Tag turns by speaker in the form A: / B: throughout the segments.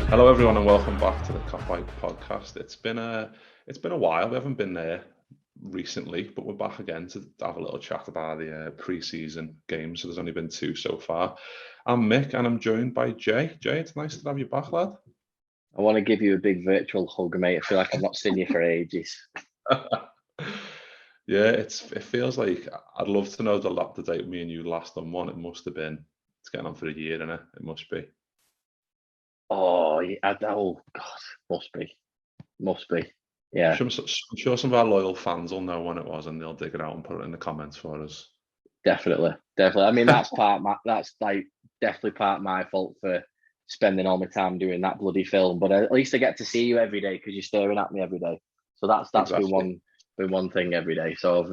A: Hello, everyone, and welcome back to the Cop Out podcast. It's been a while. We haven't been there recently, but we're back again to have a little chat about the pre-season games. So there's only been two so far. I'm Mick, and I'm joined by Jay. Jay, it's nice to have you back, lad.
B: I want to give you a big virtual hug, mate. I feel like I've not seen you for ages.
A: Yeah, it feels like I'd love to know the date me and you last done one. It must have been. It's getting on for a year, isn't it? It must be.
B: Oh, oh God, must be. Yeah,
A: I'm sure some of our loyal fans will know when it was, and they'll dig it out and put it in the comments for us.
B: definitely. I mean, that's like definitely part of my fault for spending all my time doing that bloody film. But at least I get to see you every day because you're staring at me every day. So that's
A: Exactly.
B: been one thing every day. So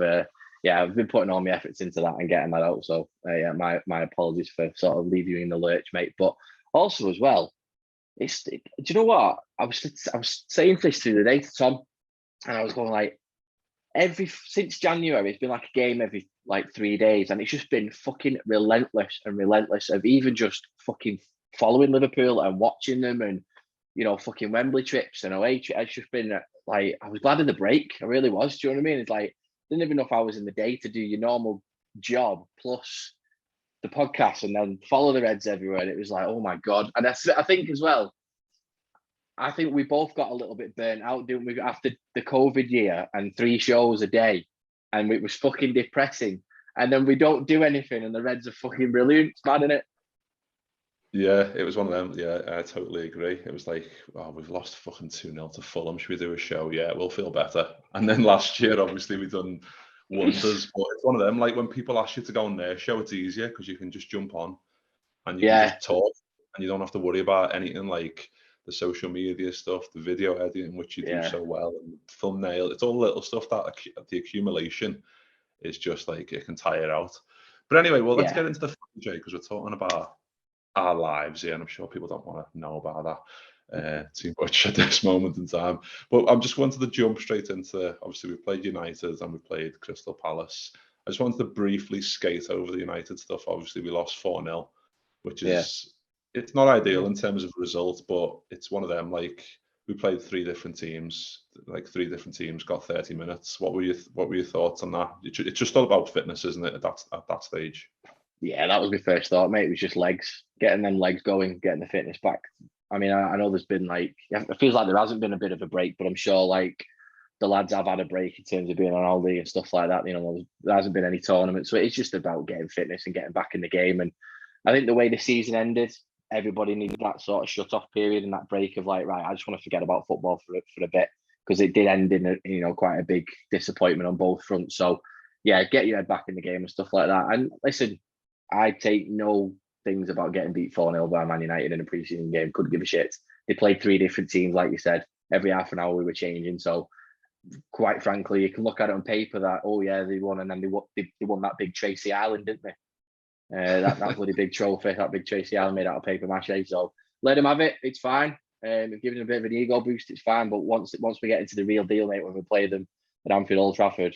B: I've been putting all my efforts into that and getting that out. So yeah, my apologies for sort of leaving you in the lurch, mate. But also as well. Do you know what? I was saying this to the day to Tom, and I was going like, since January, it's been like a game every like 3 days, and it's just been fucking relentless and relentless of even just fucking following Liverpool and watching them, and fucking Wembley trips and away trips. It's just been like I was glad of the break. I really was. Do you know what I mean? It's like I didn't even know if I was in the day to do your normal job plus the podcast and then follow the Reds everywhere. And it was like, oh my god! And I think as well. I think we both got a little bit burnt out, didn't we, after the COVID year and 3 shows a day, and it was fucking depressing. And then we don't do anything, and the Reds are fucking brilliant. It's mad, isn't it?
A: Yeah, it was one of them. Yeah, I totally agree. It was like, oh, we've lost fucking 2-0 to Fulham. Should we do a show? Yeah, we'll feel better. And then last year, obviously, we done wonders. But it's one of them, like when people ask you to go on their show, it's easier because you can just jump on and you can
B: Yeah,
A: just talk and you don't have to worry about anything like the social media stuff, the video editing, which you do
B: yeah,
A: so well, and thumbnail. It's all little stuff that the accumulation is just like it can tire out. But anyway, well, let's
B: yeah.
A: get into the fun, Jay, because we're talking about our lives here, and I'm sure people don't want to know about that too much at this moment in time. But I'm just wanted to jump straight into obviously we played United and we played Crystal Palace. I just wanted to briefly skate over the United stuff. Obviously, we lost 4-0, which
B: Yeah.
A: is it's not ideal in terms of results, but it's one of them. Like we played three different teams, got 30 minutes. What were your thoughts on that? It's just all about fitness, isn't it? At that stage.
B: Yeah, that was my first thought, mate. It was just legs, getting them legs going, getting the fitness back. I mean, I know there's been like, it feels like there hasn't been a bit of a break, but I'm sure like the lads have had a break in terms of being on holiday and stuff like that. There hasn't been any tournament. So it's just about getting fitness and getting back in the game. And I think the way the season ended, everybody needed that sort of shut off period and that break of like, right, I just want to forget about football for a bit because it did end in quite a big disappointment on both fronts. So yeah, get your head back in the game and stuff like that. And listen, I take no things about getting beat 4-0 by Man United in a preseason game. Couldn't give a shit. They played three different teams, like you said. Every half an hour we were changing. So quite frankly, you can look at it on paper that, oh yeah, they won, and then they won that big Tracy Island, didn't they? That bloody big trophy, that big Tracy Island made out of paper mache. So let them have it. It's fine. We've given them a bit of an ego boost. It's fine. But once we get into the real deal, mate, when we play them at Anfield Old Trafford,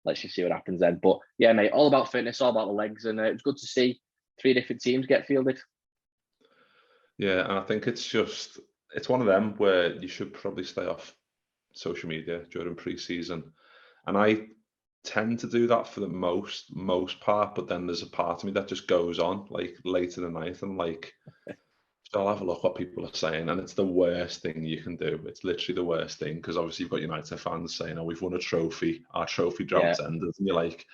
B: let's just see what happens then. But yeah, mate, all about fitness, all about the legs, and it was good to see three different teams get fielded.
A: Yeah, and I think it's one of them where you should probably stay off social media during pre-season. And I tend to do that for the most part, but then there's a part of me that just goes on like late in the night and like so I'll have a look what people are saying, and it's the worst thing you can do. It's literally the worst thing because obviously you've got United fans saying, "Oh, we've won a trophy. Our trophy
B: Yeah,
A: drought's ended," and you're like,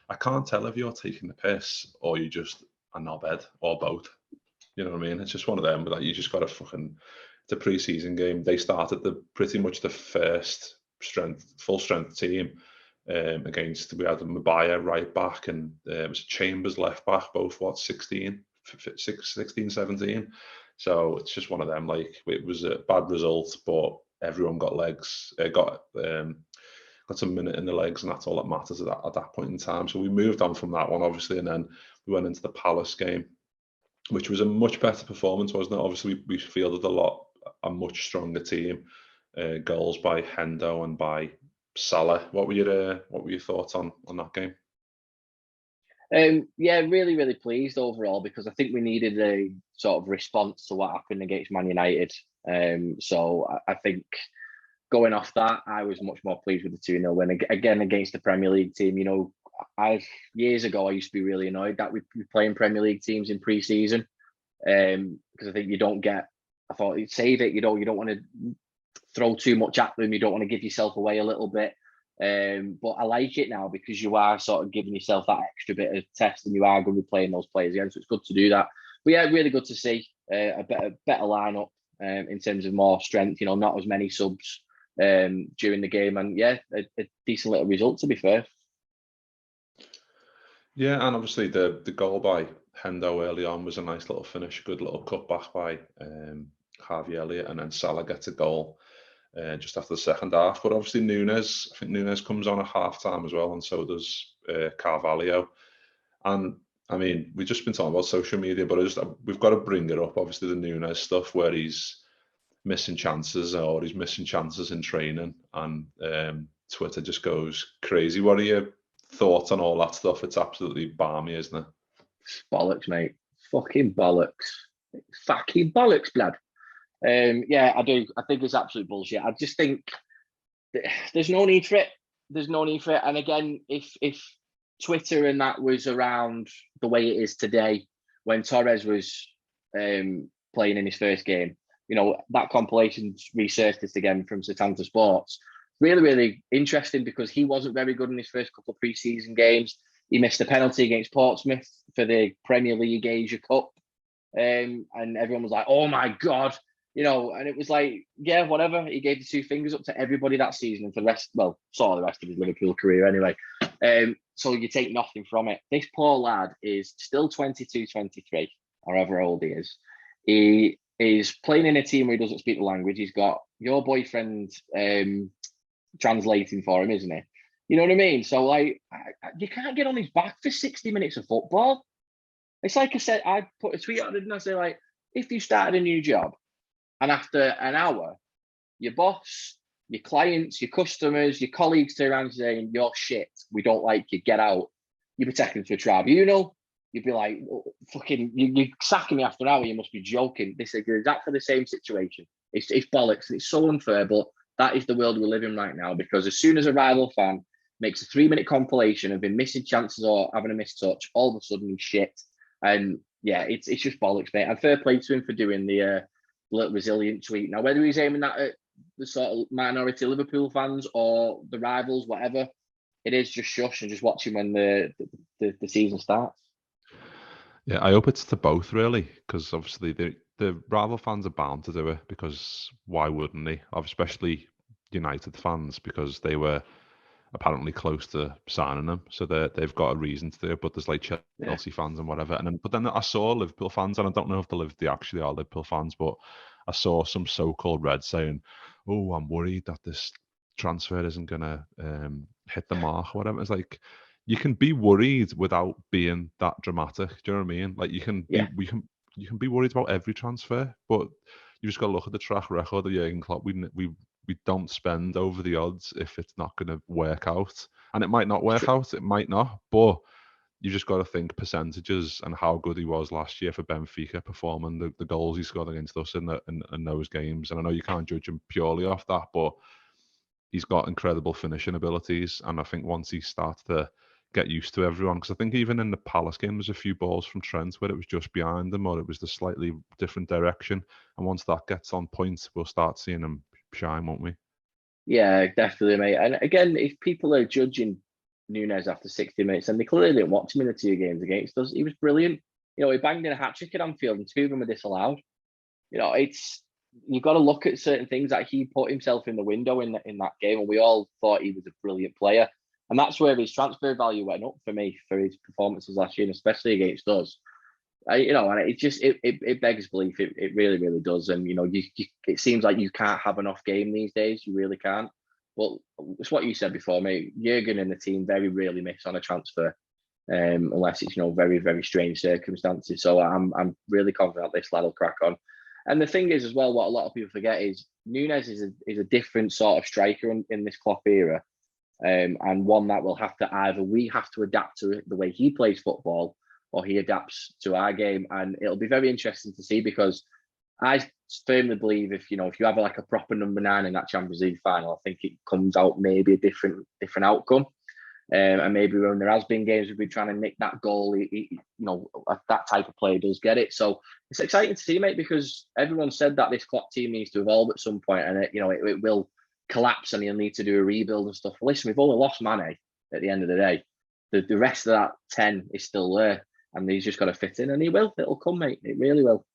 A: I can't tell if you're taking the piss or you just a knobhead or both. You know what I mean? It's just one of them, but like, you just got to fucking. It's a pre-season game. They started pretty much the first full strength team against. We had Mabaya right back and it was Chambers left back, both 16, 17. So it's just one of them. Like it was a bad result, but everyone got legs, got some minute in the legs, and that's all that matters at that point in time. So we moved on from that one, obviously, and then we went into the Palace game, which was a much better performance, wasn't it? Obviously, we fielded a much stronger team. Goals by Hendo and by Salah. What were your thoughts on that game?
B: yeah, really, really pleased overall because I think we needed a sort of response to what happened against Man United. So I think going off that, I was much more pleased with the 2-0 win. Again, against the Premier League team. Years ago, I used to be really annoyed that we playing Premier League teams in pre-season, because I think you don't get. I thought you'd save it. You don't want to throw too much at them. You don't want to give yourself away a little bit. But I like it now because you are sort of giving yourself that extra bit of test, and you are going to be playing those players again. So it's good to do that. But yeah, really good to see a better lineup in terms of more strength. Not as many subs during the game, and yeah, a decent little result, to be fair.
A: Yeah, and obviously the goal by Hendo early on was a nice little finish, good little cutback by Harvey Elliott, and then Salah gets a goal just after the second half. But obviously I think Núñez comes on at half time as well, and so does Carvalho. And I mean, we've just been talking about social media, but we've got to bring it up. Obviously, the Núñez stuff where he's missing chances or he's missing chances in training, and Twitter just goes crazy. What are your thoughts on all that stuff? It's absolutely balmy, isn't it?
B: It's bollocks, mate. Fucking bollocks. Fucking bollocks, blood. Yeah, I do. I think it's absolute bullshit. I just think there's no need for it. There's no need for it. And again, if Twitter and that was around the way it is today, when Torres was playing in his first game, that compilation resurfaced again from Setanta Sports. Really, really interesting because he wasn't very good in his first couple of pre-season games. He missed a penalty against Portsmouth for the Premier League Asia Cup. And everyone was like, oh my God, and it was like, yeah, whatever. He gave the two fingers up to everybody that season and for the rest, sort of the rest of his Liverpool career anyway. So you take nothing from it. This poor lad is still 22, 23, or however old he is. He is playing in a team where he doesn't speak the language. He's got your boyfriend translating for him, isn't he? You know what I mean? So you can't get on his back for 60 minutes of football. It's like I said, I put a tweet out and I say, if you started a new job and after an hour, your boss, your clients, your customers, your colleagues turn around saying, you're shit, we don't like you, get out, you'd be taken to a tribunal. You'd be like, fucking, you're sacking me after an hour, you must be joking. This is exactly the same situation. It's bollocks, and it's so unfair, but that is the world we live in right now, because as soon as a rival fan makes a 3-minute compilation of him missing chances or having a missed touch, all of a sudden he's shit. And yeah, it's just bollocks, mate. And fair play to him for doing the little resilient tweet. Now, whether he's aiming that at the sort of minority Liverpool fans or the rivals, whatever, it is just shush and just watching when the season starts.
A: Yeah, I hope it's to both, really, because obviously the rival fans are bound to do it, because why wouldn't they? Especially United fans, because they were apparently close to signing them, so they've got a reason to do it. But there's like Chelsea fans and whatever, but then I saw Liverpool fans, and I don't know if they actually are Liverpool fans, but I saw some so-called Reds saying, "Oh, I'm worried that this transfer isn't gonna hit the mark," or whatever. It's like, you can be worried without being that dramatic. Do you know what I mean? Like, you can be worried about every transfer, but you just got to look at the track record of Jurgen Klopp. We don't spend over the odds if it's not going to work out, and it might not work out. It might not, but you just got to think percentages and how good he was last year for Benfica, performing the goals he scored against us in those games. And I know you can't judge him purely off that, but he's got incredible finishing abilities. And I think once he starts to get used to everyone, because I think even in the Palace game, there's a few balls from Trent where it was just behind him, or it was the slightly different direction. And once that gets on point, we'll start seeing him shine, won't we?
B: Yeah, definitely, mate. And again, if people are judging Núñez after 60 minutes, and they clearly didn't watch him in the 2 games against us, he was brilliant. He banged in a hat-trick at Anfield, and 2 of them were disallowed. You've got to look at certain things that he put himself in the window in that game, and we all thought he was a brilliant player. And that's where his transfer value went up for me for his performances last year, and especially against us. And it begs belief. It really, really does. And it seems like you can't have an off game these days. You really can't. But it's what you said before, mate. Jurgen and the team very rarely miss on a transfer, unless it's very, very strange circumstances. So I'm really confident this lad will crack on. And the thing is, as well, what a lot of people forget is Núñez is a different sort of striker in this Klopp era, and one that will have to either we have to adapt to the way he plays football, or he adapts to our game. And it'll be very interesting to see, because I firmly believe if you have like a proper number 9 in that Champions League final, I think it comes out maybe a different outcome. And maybe when there has been games we've been trying to nick that goal, that type of player does get it. So it's exciting to see, mate, because everyone said that this Klopp team needs to evolve at some point, and it will collapse, and he'll need to do a rebuild and stuff. Listen, we've only lost Mane at the end of the day. The rest of that 10 is still there, and he's just got to fit in, and he will. It'll come, mate. It really will.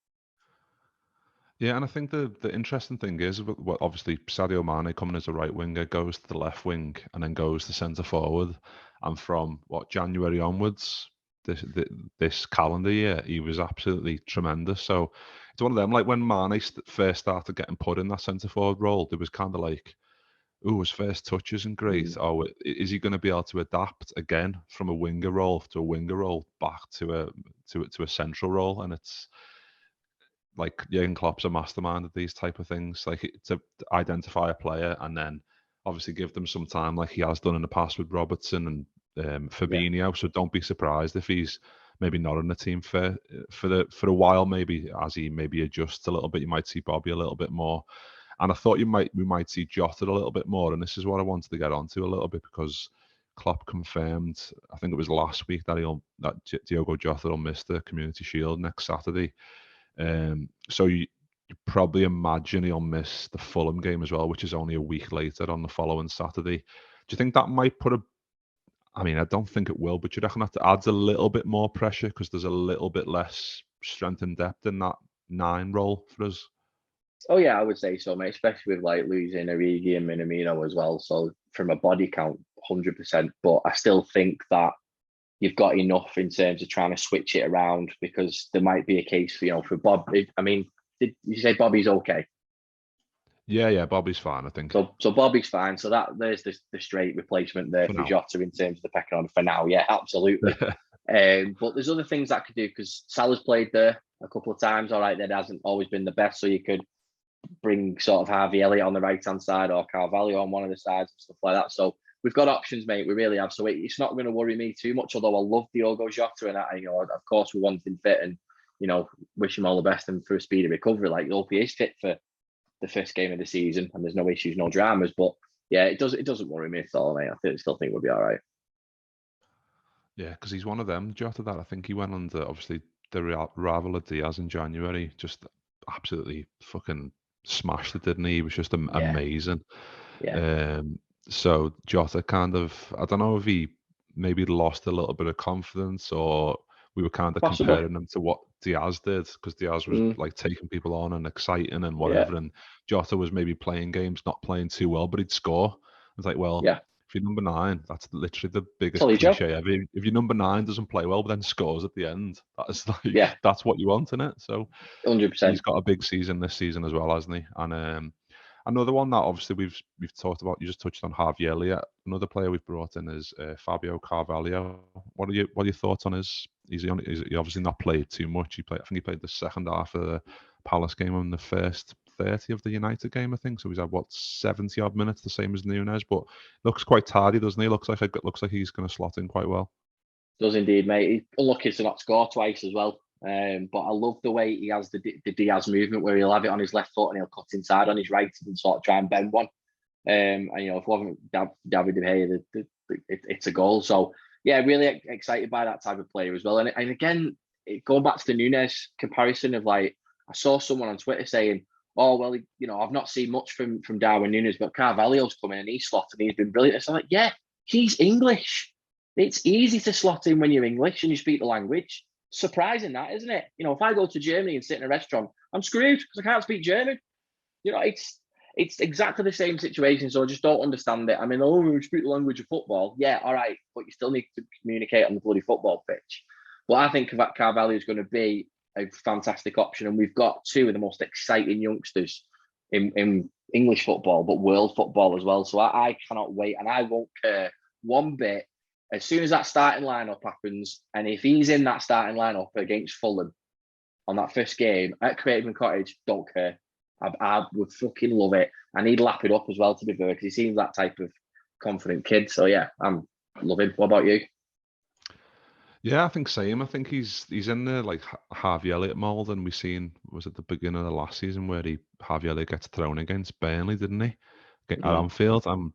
A: Yeah, and I think the interesting thing is, obviously Sadio Mane coming as a right winger goes to the left wing and then goes to centre forward, and from January onwards, this calendar year, he was absolutely tremendous. So it's one of them, like when Mane first started getting put in that centre forward role, there was kind of like, oh, his first touch isn't great. Oh, is he going to be able to adapt again from a winger role to a winger role back to a central role? And it's like Jurgen Klopp's a mastermind of these type of things, like to identify a player and then obviously give them some time, like he has done in the past with Robertson and Fabinho. Yeah. So don't be surprised if he's maybe not in the team for a while. Maybe as he maybe adjusts a little bit, you might see Bobby a little bit more. And I thought we might see Jota a little bit more. And this is what I wanted to get onto a little bit, because Klopp confirmed, I think it was last week, that Diogo Jota will miss the Community Shield next Saturday. So you probably imagine he'll miss the Fulham game as well, which is only a week later on the following Saturday. Do you think that might I don't think it will, but you reckon that adds a little bit more pressure because there's a little bit less strength and depth in that 9 role for us?
B: Oh yeah, I would say so, mate. Especially with like losing Origi and Minamino as well. So from a body count, 100%. But I still think that you've got enough in terms of trying to switch it around, because there might be a case for Bob. Did you say Bobby's okay?
A: Yeah, Bobby's fine, I think.
B: So Bobby's fine. So there's the straight replacement there for Jota in terms of the pecking order for now. Yeah, absolutely. But there's other things that could do, because Salah's played there a couple of times. All right, that hasn't always been the best. So you could bring sort of Harvey Elliott on the right-hand side or Carvalho on one of the sides and stuff like that. So we've got options, mate. We really have. So it's not going to worry me too much, although I love Diogo Jota, and of course we want him fit, and wish him all the best and for a speedy recovery. Like, hope he is fit for the first game of the season and there's no issues, no dramas. But yeah, it doesn't worry me at all, mate. I still think we'll be all right.
A: Yeah, because he's one of them, Jota, that I think he went under, obviously, the rival of Diaz in January, just absolutely fucking smashed it, didn't he? He was just amazing.
B: Yeah.
A: So Jota kind of, I don't know if he maybe lost a little bit of confidence, or we were kind of comparing him to what Diaz did, because Diaz was like taking people on and exciting and whatever, and Jota was maybe playing games, not playing too well, but he'd score. It's like, well, if you're number 9, that's literally the biggest cliche ever. If your number 9 doesn't play well, but then scores at the end, that's like that's what you want, isn't it? So
B: 100%.
A: He's got a big season this season as well, hasn't he? And another one that obviously we've talked about, you just touched on Harvey Elliott. Another player we've brought in is Fabio Carvalho. What are your thoughts on his? He obviously not played too much. I think he played the second half of the Palace game and the first 30 of the United game, I think. So he's had 70 odd minutes, the same as Núñez, but looks quite tardy, doesn't he? Looks like he's going to slot in quite well.
B: Does indeed, mate. He's unlucky to not score twice as well. But I love the way he has the Diaz movement, where he'll have it on his left foot and he'll cut inside on his right and sort of try and bend one. And if it wasn't David De Gea, it's a goal. So yeah, really excited by that type of player as well. And again, going back to the Núñez comparison of, like, I saw someone on Twitter saying, "Oh well, I've not seen much from Darwin Núñez, but Carvalho's coming and he's slotted and he's been brilliant." It's like, yeah, he's English. It's easy to slot in when you're English and you speak the language. Surprising that, isn't it? If I go to Germany and sit in a restaurant, I'm screwed because I can't speak German. It's exactly the same situation. So I just don't understand it. We speak the language of football. Yeah, all right, but you still need to communicate on the bloody football pitch. Well, I think that Carvalho is going to be a fantastic option, and we've got 2 of the most exciting youngsters in English football, but world football as well. So I cannot wait, and I won't care one bit. As soon as that starting lineup happens, and if he's in that starting lineup against Fulham on that first game at Craven Cottage, don't care. I would fucking love it. And he'd lap it up as well, to be fair, because he seems that type of confident kid. So yeah, I'm loving. What about you?
A: Yeah, I think same. I think he's in the like Harvey Elliott mould, and we seen was at the beginning of the last season where Harvey Elliott gets thrown against Burnley, didn't he? At
B: Mm.
A: Anfield, and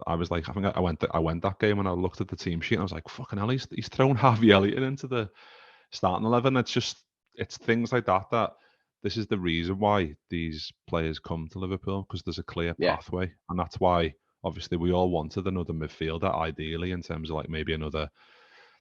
A: I was like, I think I went that game and I looked at the team sheet and I was like, fucking hell, he's thrown Harvey Elliott into the starting 11. It's things like that this is the reason why these players come to Liverpool, because there's a clear
B: Yeah,
A: pathway, and that's why obviously we all wanted another midfielder, ideally in terms of like maybe another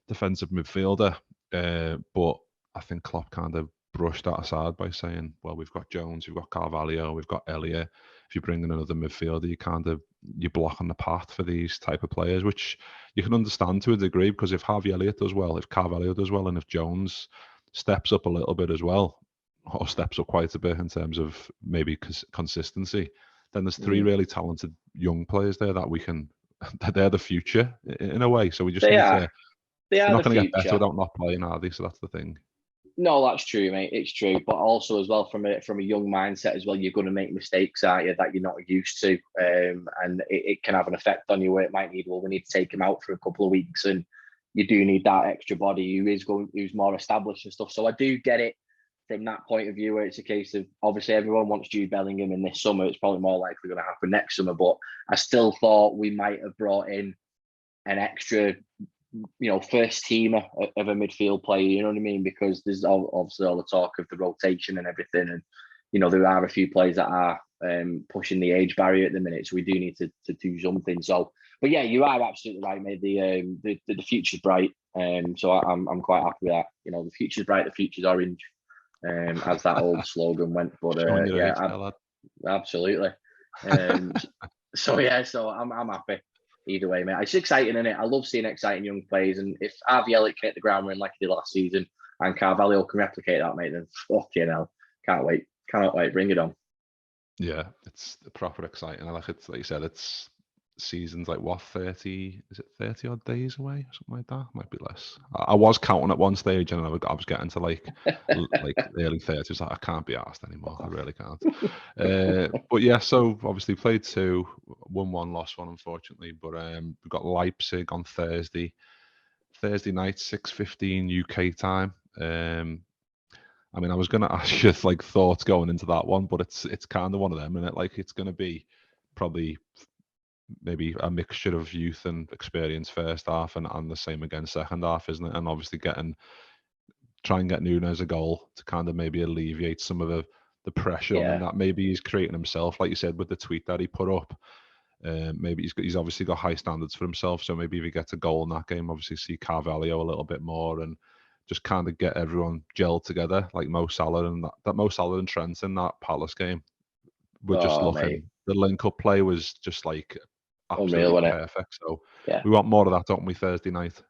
A: defensive midfielder. But I think Klopp kind of brushed that aside by saying, well, we've got Jones, we've got Carvalho, we've got Elliott. If you bring in another midfielder, you're blocking the path for these type of players, which you can understand to a degree, because if Harvey Elliott does well, if Carvalho does well, and if Jones steps up a little bit as well, or steps up quite a bit in terms of maybe consistency, then there's three
B: mm.
A: really talented young players there that we can. They're the future in a way. So we just
B: They
A: need
B: are.
A: to.
B: They
A: They're
B: are
A: not
B: the
A: going to get better
B: future.
A: without not playing, are they? So that's the thing.
B: No, that's true, mate. It's true, but also as well from a young mindset as well, you're going to make mistakes, aren't you, that you're not used to, and it can have an effect on you where it might need. Well, we need to take him out for a couple of weeks, and you do need that extra body who's more established and stuff. So I do get it from that point of view, where it's a case of obviously everyone wants Jude Bellingham in this summer. It's probably more likely going to happen next summer, but I still thought we might have brought in an extra, first teamer of a midfield player, you know what I mean? Because there's obviously all the talk of the rotation and everything. And, there are a few players that are pushing the age barrier at the minute. So we do need to do something. So, but yeah, you are absolutely right, mate. The future's bright. So I'm quite happy with that. The future's bright, the future's orange, as that old slogan went. But
A: Showing your
B: yeah,
A: age there, lad.
B: absolutely. So yeah, so I'm happy either way, mate. It's exciting, isn't it? I love seeing exciting young players, and if Harvey Elliott can hit the ground running like he did last season, and Carvalho can replicate that, mate, then fucking hell, can't wait, cannot wait, bring it on.
A: Yeah, it's proper exciting. I like it. Like you said, it's seasons like what, 30? Is it 30 odd days away or something like that? Might be less. I was counting at one stage, and I was getting to like early 30s. Like, I can't be asked anymore. I really can't. But yeah, so obviously played two, won one, lost one, unfortunately. But we've got Leipzig on Thursday night, 6:15 UK time. I mean, I was going to ask you like thoughts going into that one, but it's kind of one of them, and it's going to be probably maybe a mixture of youth and experience first half, and the same again second half, isn't it? And obviously try and get Núñez a goal to kind of maybe alleviate some of the pressure on him
B: Yeah,
A: that maybe he's creating himself, like you said with the tweet that he put up. Maybe he's obviously got high standards for himself, so maybe if he gets a goal in that game, obviously see Carvalho a little bit more and just kind of get everyone gelled together, like Mo Salah and that Mo Salah and Trent in that Palace game. We're just
B: oh
A: looking.
B: mate,
A: The link-up play was just like
B: unreal,
A: absolutely
B: wasn't it?
A: perfect. So
B: Yeah.
A: we want more of that, don't we? Thursday night.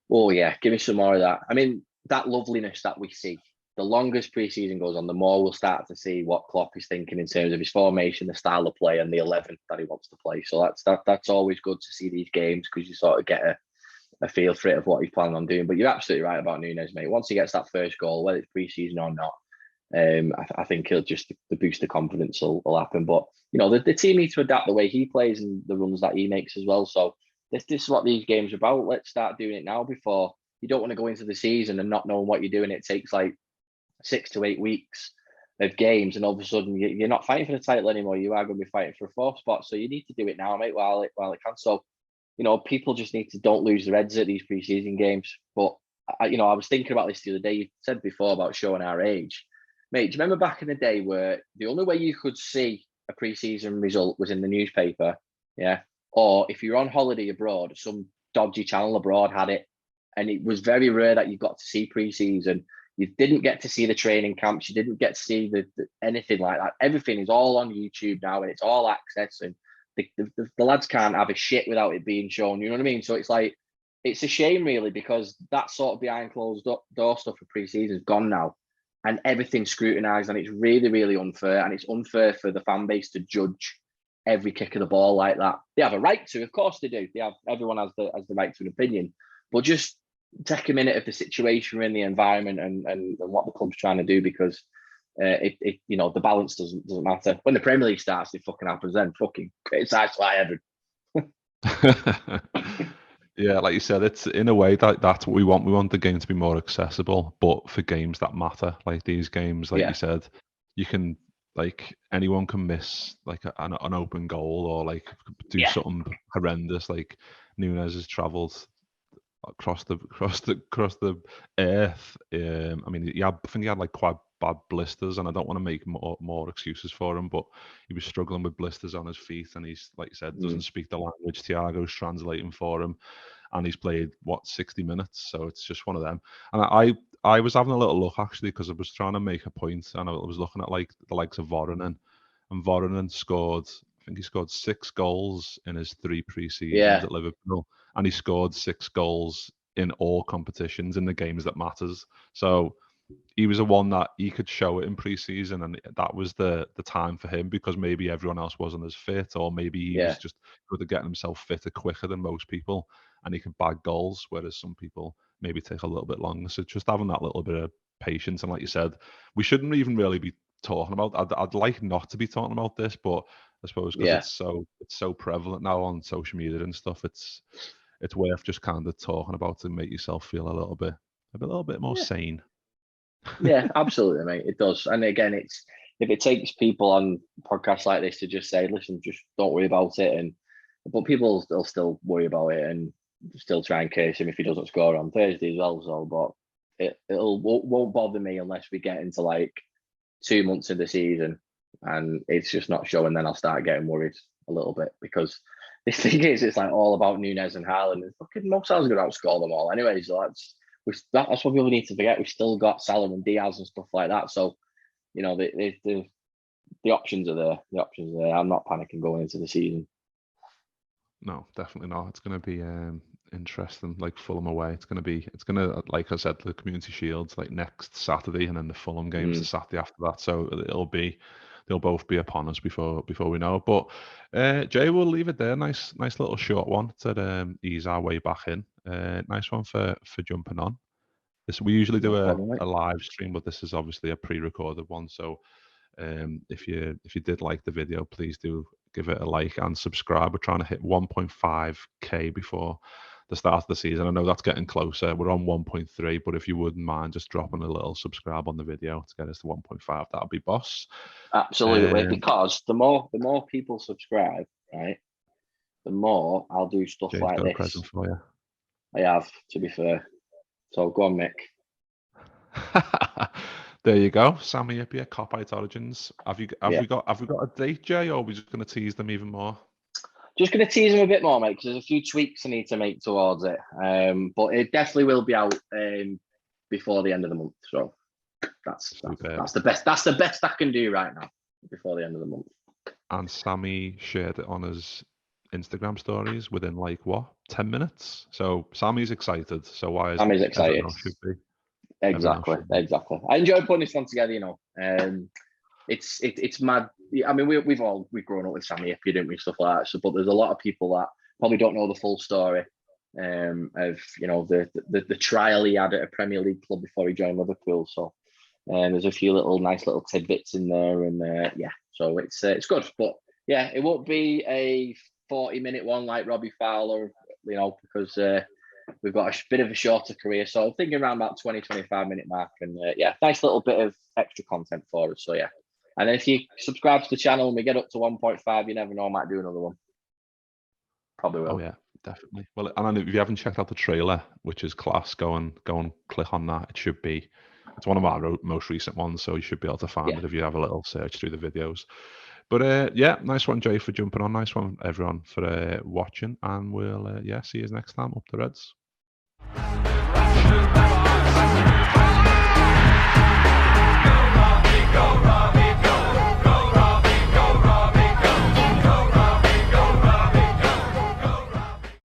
B: Oh yeah, give me some more of that. I mean, that loveliness that we see. The longer pre-season goes on, the more we'll start to see what Klopp is thinking in terms of his formation, the style of play, and the 11 that he wants to play. So that's always good to see these games, because you sort of get a feel for it of what he's planning on doing. But you're absolutely right about Núñez, mate. Once he gets that first goal, whether it's pre-season or not, I think he'll just the boost of confidence will happen. But the team needs to adapt the way he plays and the runs that he makes as well. So this is what these games are about. Let's start doing it now, before you don't want to go into the season and not knowing what you're doing. It takes like 6 to 8 weeks of games, and all of a sudden you're not fighting for the title anymore. You are going to be fighting for a fourth spot. So you need to do it now, mate, while it can. So people just need to don't lose their heads at these preseason games. But I was thinking about this the other day. You said before about showing our age, mate. Do you remember back in the day where the only way you could see a preseason result was in the newspaper? Yeah, or if you're on holiday abroad, some dodgy channel abroad had it, and it was very rare that you got to see preseason. You didn't get to see the training camps. You didn't get to see anything like that. Everything is all on YouTube now, and it's all access. And the lads can't have a shit without it being shown. You know what I mean? So it's like, it's a shame, really, because that sort of behind closed door stuff for pre-season is gone now, and everything's scrutinised, and it's really, really unfair. And it's unfair for the fan base to judge every kick of the ball like that. They have a right to, of course they do. Everyone has the right to an opinion, but just take a minute of the situation and the environment and what the club's trying to do, because the balance doesn't matter. When the Premier League starts, it fucking happens then. Fucking criticise like ever.
A: Yeah, like you said, it's in a way that's what we want. We want the game to be more accessible, but for games that matter, like these games, like you
B: Yeah,
A: said, you can like anyone can miss like an open goal or like do
B: yeah,
A: something horrendous. Like Nunes has travelled across the earth. I mean, I think he had like quite bad blisters, and I don't want to make more excuses for him, but he was struggling with blisters on his feet, and he's like you said, doesn't
B: mm,
A: speak the language. Thiago's translating for him, and he's played what 60 minutes, so it's just one of them. And I was having a little look actually because I was trying to make a point, and I was looking at like the likes of Voronin, and Voronin scored. I think he scored 6 goals in his 3 pre-seasons
B: yeah,
A: at Liverpool, and he scored 6 goals in all competitions in the games that matters. So he was a one that he could show it in pre-season, and that was the time for him because maybe everyone else wasn't as fit, or maybe he
B: yeah,
A: was just good at getting himself fitter quicker than most people, and he can bag goals, whereas some people maybe take a little bit longer. So just having that little bit of patience, and like you said, we shouldn't even really be talking about. I'd like not to be talking about this, but I suppose because
B: yeah,
A: it's so prevalent now on social media and stuff, it's worth just kind of talking about to make yourself feel a little bit more
B: yeah,
A: sane.
B: yeah. Absolutely, mate. It does. And again, it's if it takes people on podcasts like this to just say, "Listen, just don't worry about it," and but people will still worry about it and still try and case him if he doesn't score on Thursday as well. So, but it'll won't bother me unless we get into like 2 months of the season and it's just not showing. Then I'll start getting worried a little bit because the thing is, it's like all about Nunes and Haaland. And fucking Mo Salah's going to outscore them all anyway. So that's what people need to forget. We've still got Salah and Diaz and stuff like that. So the options are there. The options are there. I'm not panicking going into the season.
A: No, definitely not. It's going to be interesting. Like Fulham away, it's gonna like I said, the Community Shield's like next Saturday, and then the Fulham game's the
B: Mm.
A: Saturday after that. So they'll both be upon us before we know. But Jay, we'll leave it there. Nice little short one to ease our way back in. Nice one for jumping on. We usually do
B: No
A: a,
B: problem, mate.
A: a live stream, but this is obviously a pre-recorded one. So if you did like the video, please do give it a like and subscribe. We're trying to hit 1.5k before the start of the season. I know that's getting closer. We're on 1.3, but if you wouldn't mind just dropping a little subscribe on the video to get us to 1.5, that'll be boss.
B: Absolutely,
A: Um,
B: because the more people subscribe, right, the more I'll do stuff
A: Jay's
B: like
A: got a
B: this.
A: present for you.
B: I have, to be fair. So go on, Mick.
A: There you go, Sammy Ipia, Copite Origins. Have you have
B: Yeah.
A: we got have we got a date, Jay, or are we just going to tease them even more?
B: Just going to tease him a bit more, mate, because there's a few tweaks I need to make towards it. But it definitely will be out before the end of the month. So
A: Superb.
B: that's the best. That's the best I can do right now before the end of the month.
A: And Sammy shared it on his Instagram stories within like what 10 minutes. So Sammy's excited. So why
B: I'm
A: isn't
B: as
A: everyone
B: excited.
A: else should be? Everyone else
B: Exactly,
A: should be.
B: exactly. I enjoy putting this one together. It's mad. I mean, we've grown up with Sammy Ipia, didn't we? Stuff like that. So, but there's a lot of people that probably don't know the full story of the trial he had at a Premier League club before he joined Liverpool. So, there's a few nice little tidbits in there, and yeah, so it's good. But yeah, it won't be a 40-minute one like Robbie Fowler, because we've got a bit of a shorter career. So I'm thinking around about 20-25 minute mark, and yeah, nice little bit of extra content for us. So yeah, and then if you subscribe to the channel and we get up to 1.5, you never know, I might do another one. Probably
A: Oh
B: will.
A: yeah, definitely. Well, and if you haven't checked out the trailer, which is class, go and click on that. It's one of our most recent ones, so you should be able to find
B: Yeah,
A: it if you have a little search through the videos. But yeah, nice one, Jay, for jumping on. Nice one, everyone, for watching, and we'll see you next time. Up the Reds.